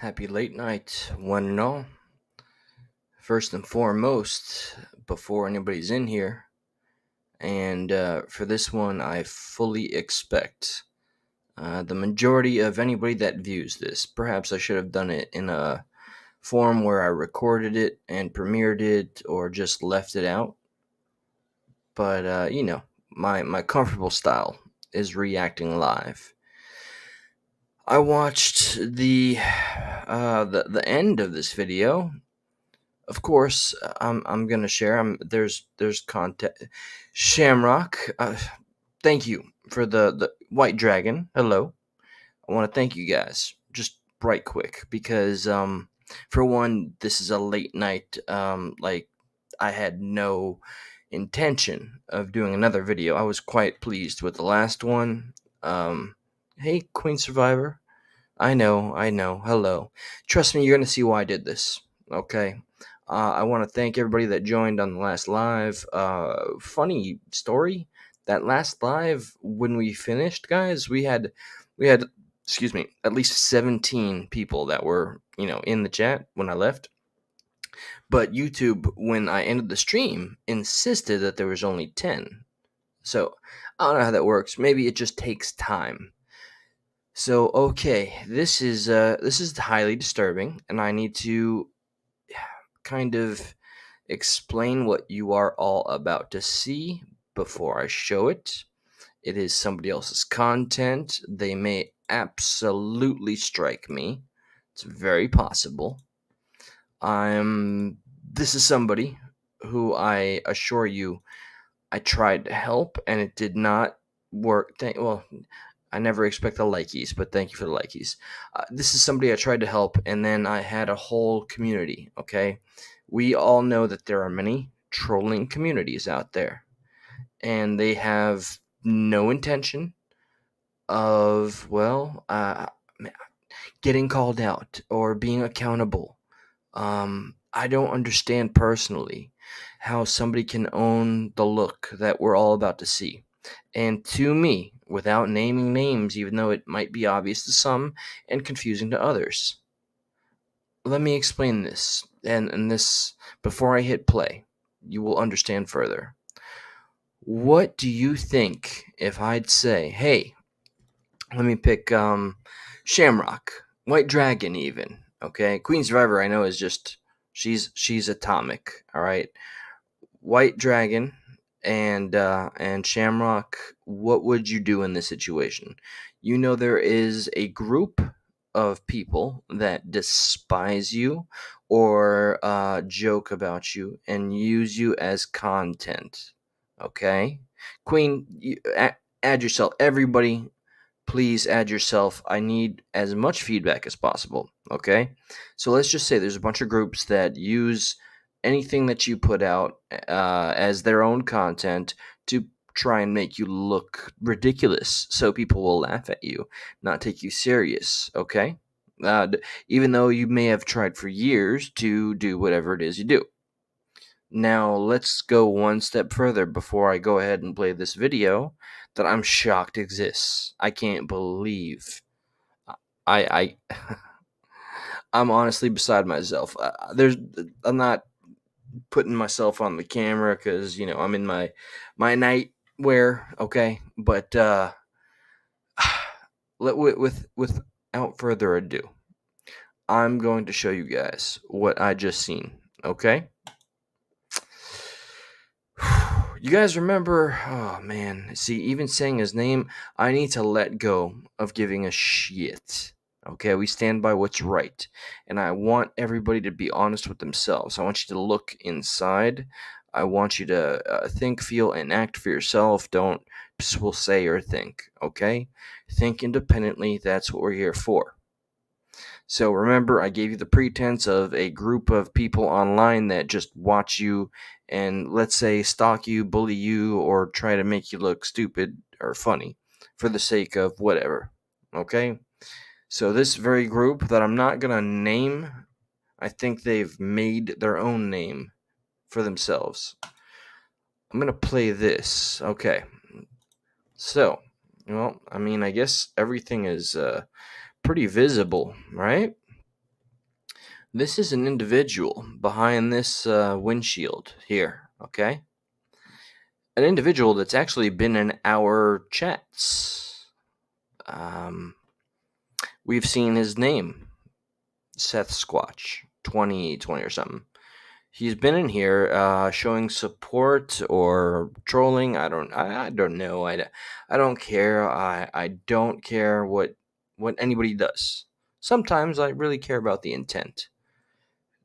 Happy late night, one and all. First and foremost, before anybody's in here, and for this one, I fully expect the majority of anybody that views this. Perhaps I should have done it in a form where I recorded it and premiered it, or just left it out. But my comfortable style is reacting live. I watched the end of this video. Of course, I'm gonna share. There's content. Shamrock, thank you for the white dragon. Hello, I want to thank you guys. Just right quick because for one, this is a late night. Like I had no intention of doing another video. I was quite pleased with the last one. Hey, Queen Survivor. I know. Hello. Trust me, you're going to see why I did this. Okay. I want to thank everybody that joined on the last live. Funny story. That last live, when we finished, guys, we had, excuse me, at least 17 people that were, in the chat when I left. But YouTube, when I ended the stream, insisted that there was only 10. So I don't know how that works. Maybe it just takes time. So okay, this is highly disturbing, and I need to kind of explain what you are all about to see before I show it. It is somebody else's content. They may absolutely strike me. It's very possible. This is somebody who I assure you I tried to help and it did not work. Well, I never expect the likies, but thank you for the likies. This is somebody I tried to help, and then I had a whole community, okay? We all know that there are many trolling communities out there, and they have no intention of, getting called out or being accountable. I don't understand personally how somebody can own the look that we're all about to see. And to me, without naming names, even though it might be obvious to some and confusing to others, let me explain this. And this, before I hit play, you will understand further. What do you think if I'd say, hey, let me pick Shamrock, White Dragon, even. Okay, Queen Survivor, I know is just she's atomic. All right, White Dragon and Shamrock. What would you do in this situation? You know there is a group of people that despise you or joke about you and use you as content. Okay, Queen, add yourself. Everybody, please add yourself. I need as much feedback as possible. Okay, so let's just say there's a bunch of groups that use anything that you put out as their own content to try and make you look ridiculous, so people will laugh at you, not take you serious. Okay, even though you may have tried for years to do whatever it is you do. Now, let's go one step further before I go ahead and play this video that I'm shocked exists. I can't believe I I'm honestly beside myself. I'm not putting myself on the camera cuz I'm in my night wear, okay? But without further ado, I'm going to show you guys what I just seen, okay? You guys remember? Oh man, see, even saying his name, I need to let go of giving a shit. Okay, we stand by what's right, and I want everybody to be honest with themselves. I want you to look inside. I want you to think, feel, and act for yourself. Don't just will say or think. Okay, think independently. That's what we're here for. So remember, I gave you the pretense of a group of people online that just watch you and, let's say, stalk you, bully you, or try to make you look stupid or funny for the sake of whatever. Okay? So this very group that I'm not going to name, I think they've made their own name for themselves. I'm going to play this. Okay. So, I guess everything is pretty visible, right? This is an individual behind this windshield here, okay? An individual that's actually been in our chats. We've seen his name, Seth Squatch, 2020 or something. He's been in here showing support or trolling. I don't know. I don't care. I don't care what anybody does. Sometimes I really care about the intent.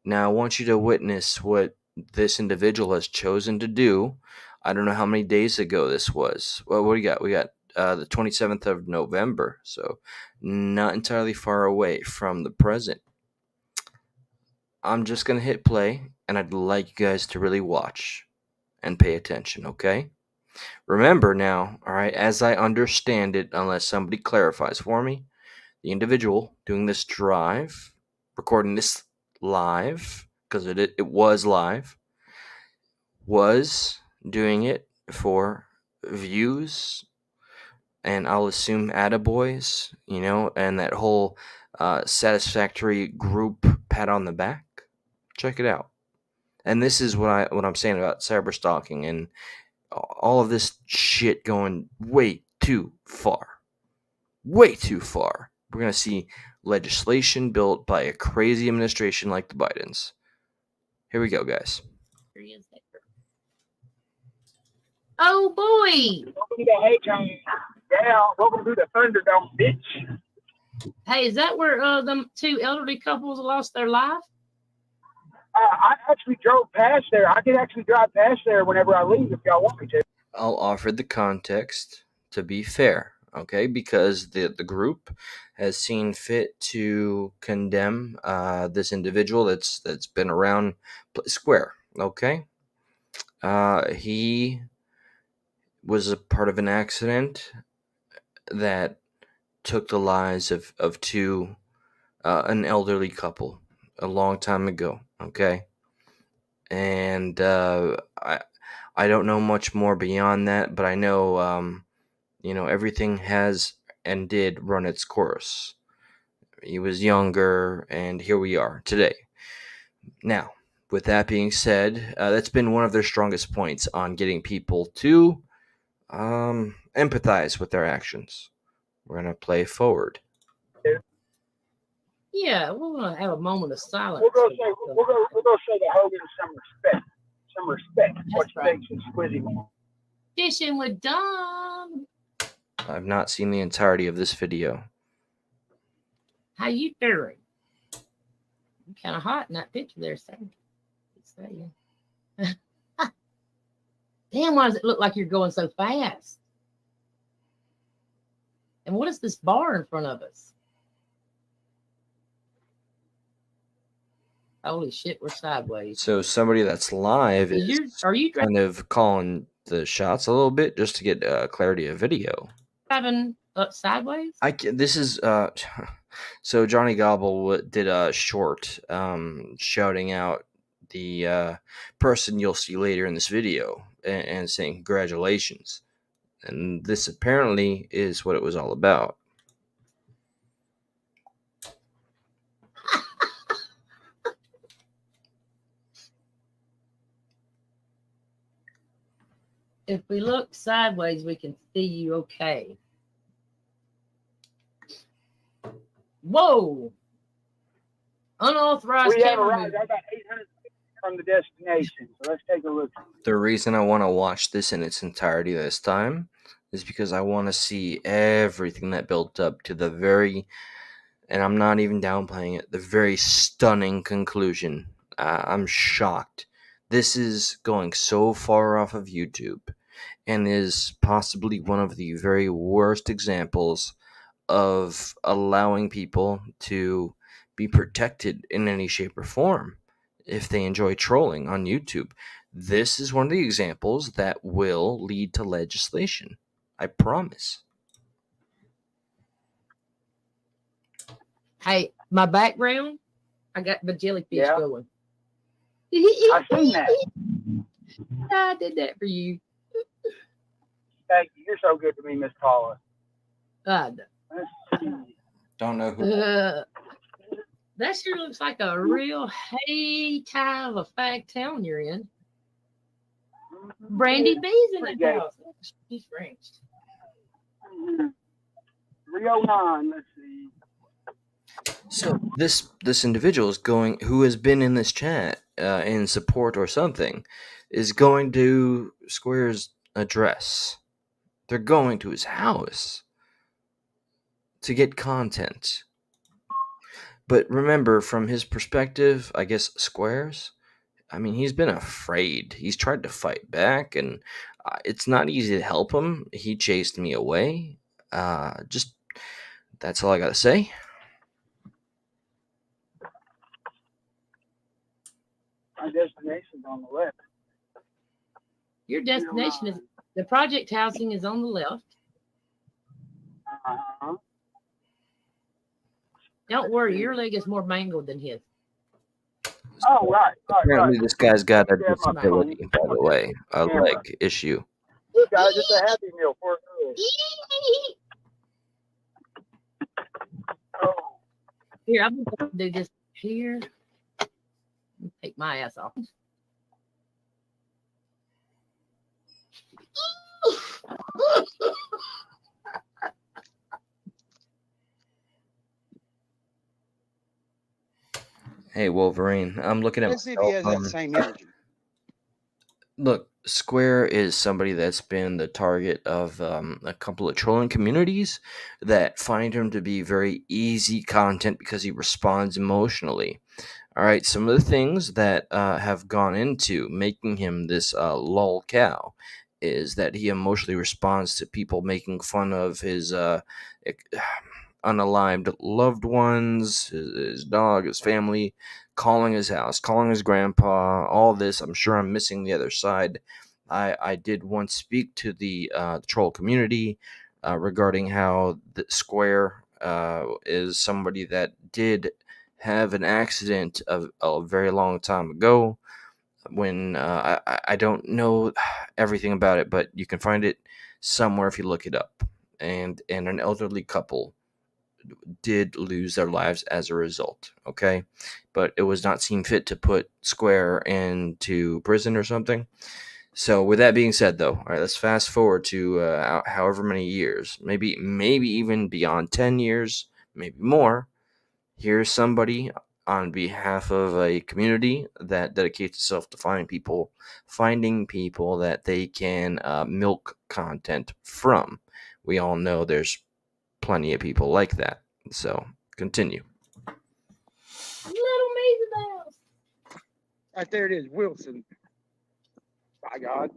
Now I want you to witness what this individual has chosen to do. I don't know how many days ago this was. Well, what do you got? We got the 27th of November, so not entirely far away from the present. I'm just going to hit play, and I'd like you guys to really watch and pay attention, okay? Remember now, all right, as I understand it, unless somebody clarifies for me, the individual doing this drive, recording this live, because it was live, was doing it for views, and I'll assume attaboys, and that whole satisfactory group pat on the back. Check it out. And this is what I'm saying about cyberstalking and all of this shit going way too far. Way too far. We're going to see legislation built by a crazy administration like the Bidens. Here we go, guys. Oh boy! Welcome to the A-Town. Yeah, welcome to the Thunderdome, bitch. Hey, is that where them two elderly couples lost their life? I actually drove past there. I can actually drive past there whenever I leave if y'all want me to. I'll offer the context to be fair, okay? Because the group has seen fit to condemn this individual that's been around Square, okay? He was a part of an accident that took the lives of two an elderly couple a long time ago, okay? And I don't know much more beyond that, but I know everything has and did run its course. He was younger, and here we are today. Now, with that being said, that's been one of their strongest points on getting people to empathize with their actions. We're gonna play forward. Yeah, we're gonna have a moment of silence. We'll go show the Hogan some respect. Some respect. What you think's Squizzy? Fishing with Dom. I've not seen the entirety of this video. How you doing? You're kind of hot in that picture there, Sam. Damn, why does it look like you're going so fast? And what is this bar in front of us? Holy shit, we're sideways. So somebody that's live are you kind of calling the shots a little bit just to get clarity of video. Driving up sideways? This is so Johnny Gobble did a short shouting out the person you'll see later in this video and saying congratulations. And this apparently is what it was all about. If we look sideways, we can see you okay. Whoa! Unauthorized camera movement. About 800 from the destination, so let's take a look. The reason I want to watch this in its entirety this time is because I want to see everything that built up to the very, and I'm not even downplaying it, the very stunning conclusion. I'm shocked. This is going so far off of YouTube and is possibly one of the very worst examples of allowing people to be protected in any shape or form if they enjoy trolling on YouTube. This is one of the examples that will lead to legislation. I promise. Hey, my background, I got the jellyfish going. I seen that. I did that for you. Thank you. You're so good to me, Miss Paula. I know. Don't know who. That sure looks like a real hay kind of a fag town you're in. Brandy B's in Pretty the gay. house. She's French. 309. Let's see. So this individual is going, who has been in this chat in support or something, is going to Square's address. They're going to his house to get content. But remember, from his perspective, I guess Square's, I mean, he's been afraid. He's tried to fight back, and it's not easy to help him. He chased me away. Just that's all I gotta say. My destination's on the left. Your destination is the project housing is on the left. Uh-huh. Don't worry, your leg is more mangled than his. Oh, right. Apparently, this guy's got a Yeah, my disability, by the way, a Camera. leg issue. This guy just a Happy Meal for good. Oh, Here, I'm gonna do this here. Take my ass off. Hey, Wolverine, I'm looking at Let's see if he has that myself. same energy. Look, Square is somebody that's been the target of a couple of trolling communities that find him to be very easy content because he responds emotionally. All right, some of the things that have gone into making him this lol cow is that he emotionally responds to people making fun of his unalived loved ones, his dog, his family, calling his house, calling his grandpa, all this. I'm sure I'm missing the other side. I did once speak to the troll community regarding how the Square is somebody that did have an accident a very long time ago when I don't know everything about it, but you can find it somewhere if you look it up. And an elderly couple did lose their lives as a result. Okay, but it was not seen fit to put Square into prison or something. So with that being said, though, all right, let's fast forward to however many years, maybe even beyond 10 years, maybe more. Here's somebody on behalf of a community that dedicates itself to finding people that they can milk content from. We all know there's plenty of people like that. So continue. Little Maisy Mouse. Right there it is, Wilson. By God.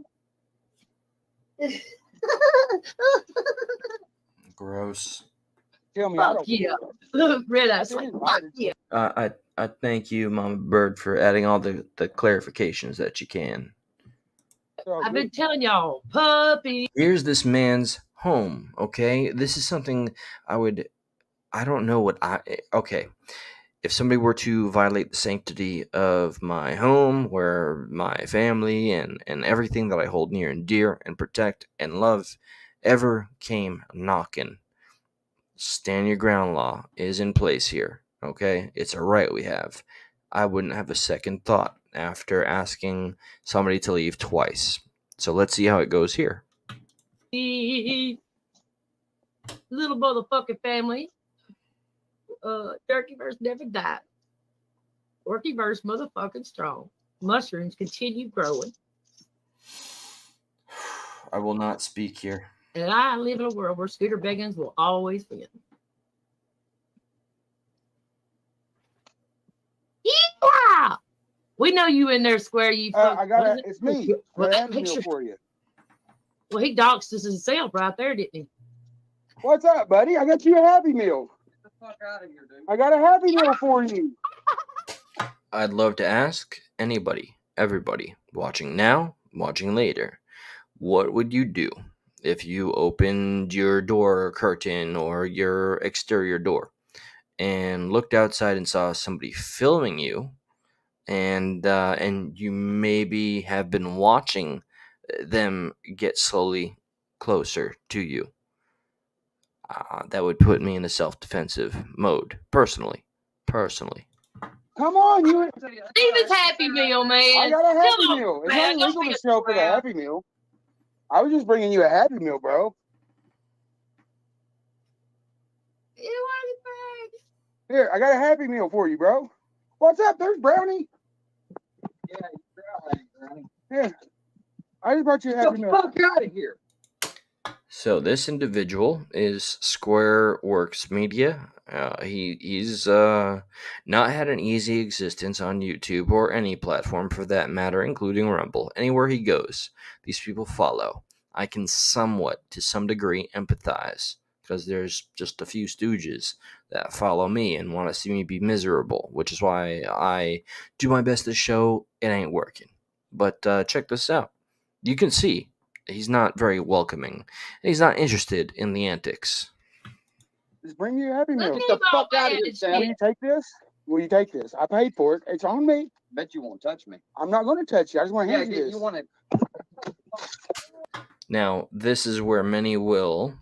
Gross. Tell me, I Fuck don't yeah. care. Look, Red Eyes I like, didn't fuck invite yeah. I thank you, Mama Bird, for adding all the clarifications that you can. So I've been good. telling y'all, puppy. Here's this man's home, okay? This is something I don't know what okay. If somebody were to violate the sanctity of my home, where my family and everything that I hold near and dear and protect and love ever came knocking, stand your ground law is in place here, okay? It's a right we have. I wouldn't have a second thought after asking somebody to leave twice. So let's see how it goes here. Little motherfucking family. Turkey verse never died. Turkey verse motherfucking strong. Mushrooms continue growing. I will not speak here. And I live in a world where Scooter Beggins will always win. Yeah! We know you in there, Square. You I got it. It's me. Well, I have a meal for you. well, he doxed us himself right there, didn't he? What's up, buddy? I got you a Happy Meal. Get the fuck out of here, dude. I got a Happy Meal for you. I'd love to ask anybody, everybody, watching now, watching later, what would you do if you opened your door curtain or your exterior door and looked outside and saw somebody filming you, and you maybe have been watching them get slowly closer to you? That would put me in a self-defensive mode, personally. personally. Come on, you. Leave his Happy Meal, man. I got a Happy Come on, Meal. It's man, not don't illegal be to a show up with a crowd. Happy Meal. I was just bringing you a Happy Meal, bro. You want it Here, I got a Happy Meal for you, bro. What's up? There's Brownie. Yeah, Brownie. Here, I just brought you a Happy Meal. Get the fuck out of here. So this individual is SquareWorks Media. He's not had an easy existence on YouTube or any platform for that matter, including Rumble. Anywhere he goes, these people follow. I can somewhat, to some degree, empathize because there's just a few stooges that follow me and want to see me be miserable, which is why I do my best to show it ain't working. But check this out. You can see he's not very welcoming. He's not interested in the antics. Just bring you a Happy Meal. Look Get at the him all fuck out of bad here, and Sam. Will shit. you take this? Will you take this? I paid for it. It's on me. Bet you won't touch me. I'm not going to touch you. I just want to hand you this. You want it. Now, this is where many will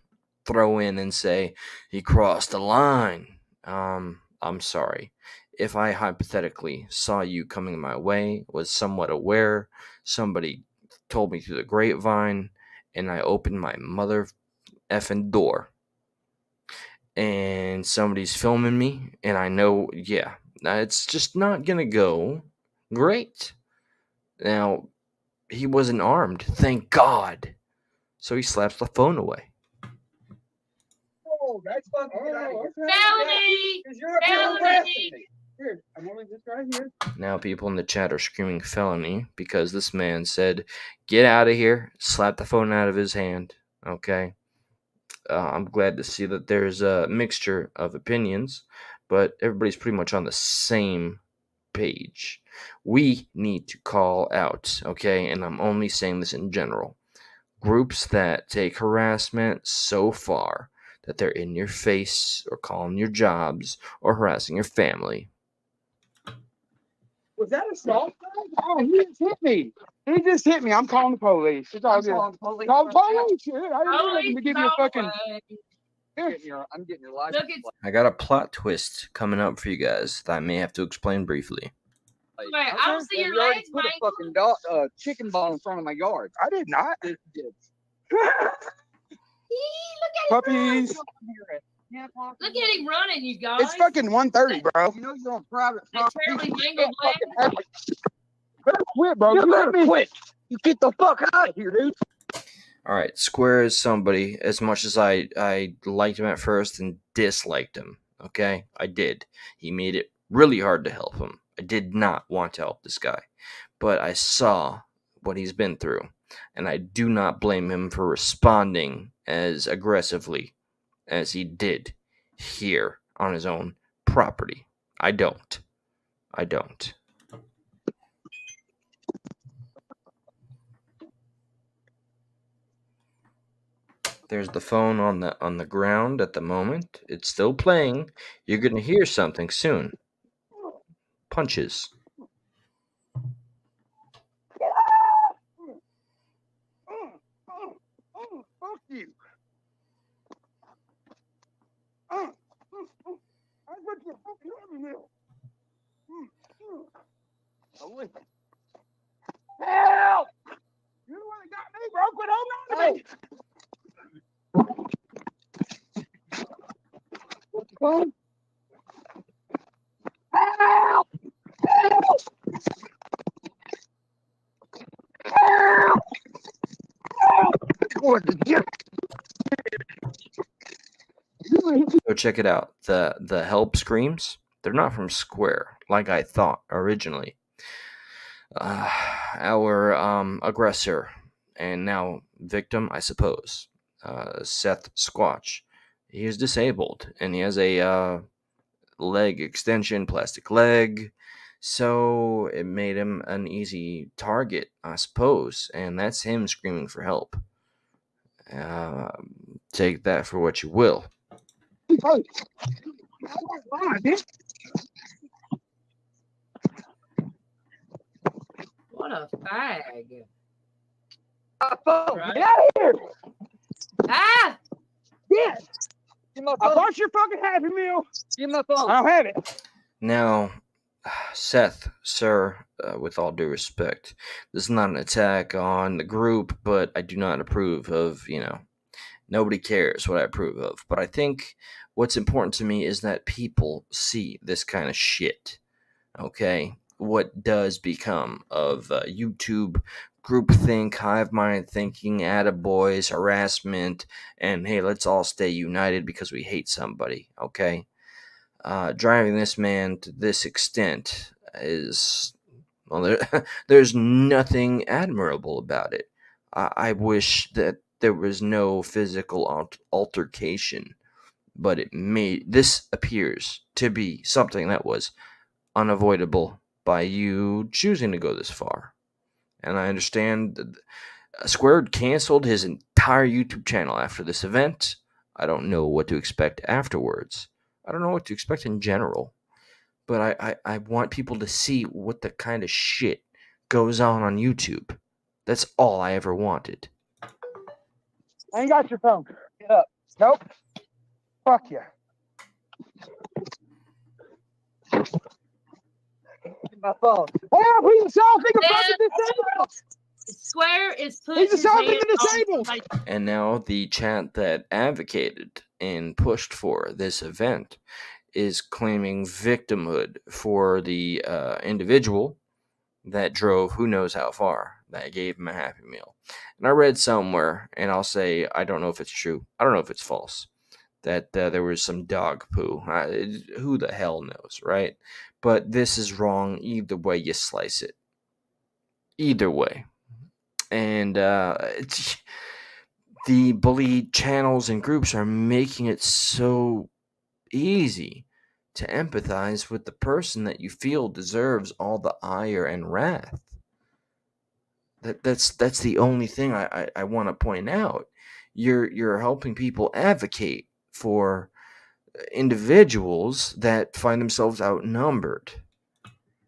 throw in and say, he crossed the line. I'm sorry. If I hypothetically saw you coming my way, was somewhat aware, somebody told me through the grapevine, and I opened my mother effing door, and somebody's filming me, and I know, yeah, it's just not gonna go great. Now, he wasn't armed, thank God. So he slaps the phone away. Oh, that's fucking Felony! Because you're up here Felony! harassing me. Here, I'm holding this right here. Now people in the chat are screaming felony because this man said, get out of here, slap the phone out of his hand. Okay. I'm glad to see that there's a mixture of opinions, but everybody's pretty much on the same page. We need to call out, okay? And I'm only saying this in general. Groups that take harassment so far that they're in your face or calling your jobs or harassing your family. Was that assault? Oh, he just hit me. He just hit me. I'm calling the police. It's all good. Call the police. Call the police. Shit, I didn't do nothing to give you a fucking. I'm getting your license. Look, I got a plot twist coming up for you guys that I may have to explain briefly. wait, I don't see your You already legs, put man. a fucking chicken ball in front of my yard. I did not. Yes, you did. Look at him Puppies. run. Look at him running, you guys. It's fucking 1:30, bro. You know you're on private That property. Charlie mangled leg. Better quit, bro. You better quit. You get the fuck out of here, dude. All right, Square is somebody. As much as I liked him at first and disliked him, okay, I did. He made it really hard to help him. I did not want to help this guy, but I saw what he's been through, and I do not blame him for responding as aggressively as he did here on his own property. I don't. There's the phone on the ground at the moment. It's still playing. You're gonna hear something soon. Punches. Fuck you. I went to a fucking Happy Meal. Help! You the one that got me, bro. Quit holding on to me. What's the phone? Help! Help! Help! What the dick? So check it out. The help screams, they're not from Square, like I thought originally. Our aggressor and now victim, I suppose, Seth Squatch. He is disabled and he has a leg extension, plastic leg. So it made him an easy target, I suppose, and that's him screaming for help. Take that for what you will. What a fag. Phone. Right. Get out of here! Ah! Yes! Give my I phone. bought your fucking Happy Meal. Give my phone. I don't have it. Now, Seth, sir, with all due respect, this is not an attack on the group, but I do not approve of, nobody cares what I approve of. But I think what's important to me is that people see this kind of shit. Okay? What does become of YouTube groupthink, hive mind thinking, attaboys, harassment, and hey, let's all stay united because we hate somebody. Okay? Driving this man to this extent is, well, there's nothing admirable about it. I wish that there was no physical altercation, but this appears to be something that was unavoidable by you choosing to go this far. And I understand that Squared canceled his entire YouTube channel after this event. I don't know what to expect afterwards. I don't know what to expect in general. But I want people to see what the kind of shit goes on YouTube. That's all I ever wanted. I ain't got your phone. Get up. Nope. Fuck you. Get my phone. Oh, he's assaulting a Then- fucking disabled. Square is putting He's his assaulting hand the on disabled. somebody's- And now the chat that advocated and pushed for this event is claiming victimhood for the individual that drove who knows how far, that gave him a Happy Meal. And I read somewhere, and I'll say I don't know if it's true, I don't know if it's false, that there was some dog poo. Who the hell knows, right? But this is wrong either way you slice it. Either way. And the bully channels and groups are making it so easy to empathize with the person that you feel deserves all the ire and wrath. That's the only thing I want to point out. You're helping people advocate for individuals that find themselves outnumbered.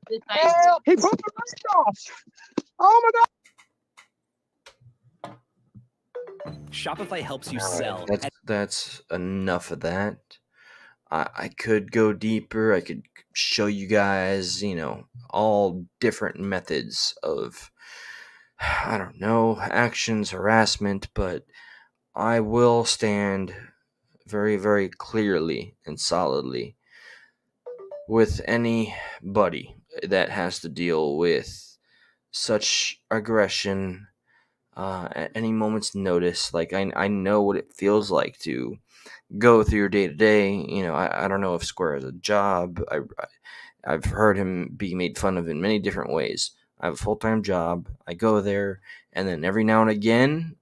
disabled. He put the mask off. Oh my God. Shopify helps you sell. That's enough of that. I could go deeper. I could show you guys, all different methods of, I don't know, actions, harassment, but I will stand very, very clearly and solidly with anybody that has to deal with such aggression at any moment's notice. Like, I know what it feels like to go through your day to day. I don't know if Square has a job. I've heard him be made fun of in many different ways. I have a full time job. I go there, and then every now and again,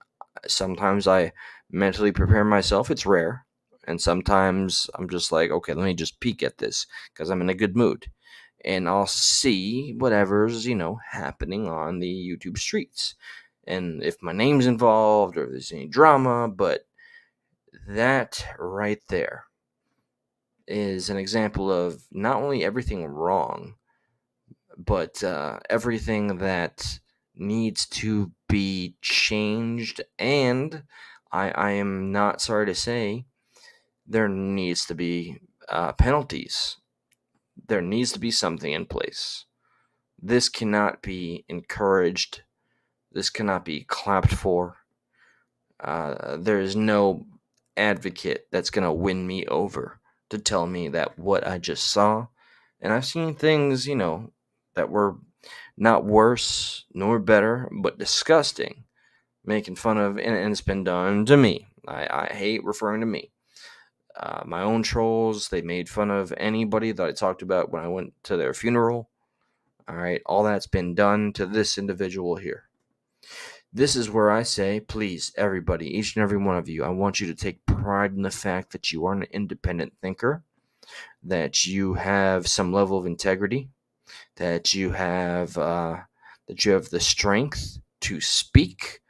sometimes I mentally prepare myself. It's rare. And sometimes I'm just like, okay, let me just peek at this because I'm in a good mood. And I'll see whatever's, happening on the YouTube streets. And if my name's involved or if there's any drama, but that right there is an example of not only everything wrong, but everything that needs to be changed. And I am not sorry to say there needs to be penalties. There needs to be something in place. This cannot be encouraged. This cannot be clapped for. There is no advocate that's going to win me over to tell me that what I just saw, and I've seen things, that were not worse nor better, but disgusting, making fun of, and it's been done to me. I hate referring to me. My own trolls, they made fun of anybody that I talked about when I went to their funeral. All right, all that's been done to this individual here. This is where I say, please, everybody, each and every one of you, I want you to take pride in the fact that you are an independent thinker, that you have some level of integrity, that you have the strength to speak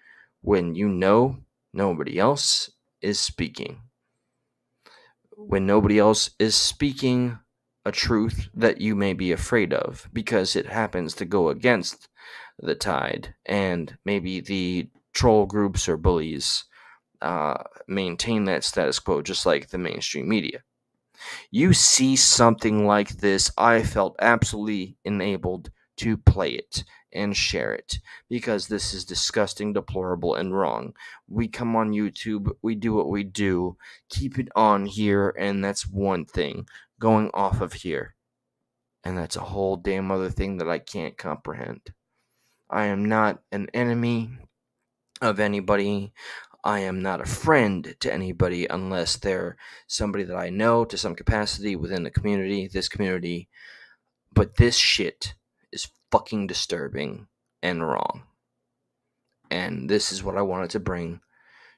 when you know nobody else is speaking. When nobody else is speaking a truth that you may be afraid of because it happens to go against the tide, and maybe the troll groups or bullies maintain that status quo just like the mainstream media. You see something like this, I felt absolutely enabled to play it and share it because this is disgusting, deplorable, and wrong. We come on YouTube, we do what we do, keep it on here, and that's one thing. Going off of here, and that's a whole damn other thing that I can't comprehend. I am not an enemy of anybody. I am not a friend to anybody unless they're somebody that I know to some capacity within the community, this community. But this shit is fucking disturbing and wrong. And this is what I wanted to bring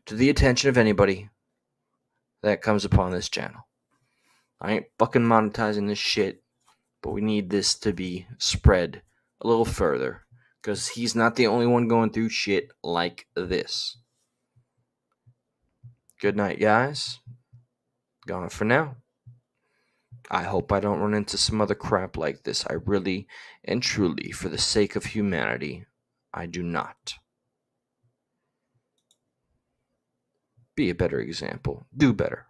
to the attention of anybody that comes upon this channel. I ain't fucking monetizing this shit, but we need this to be spread a little further because he's not the only one going through shit like this. Good night, guys. Gone for now. I hope I don't run into some other crap like this. I really and truly, for the sake of humanity, I do not. Be a better example. Do better.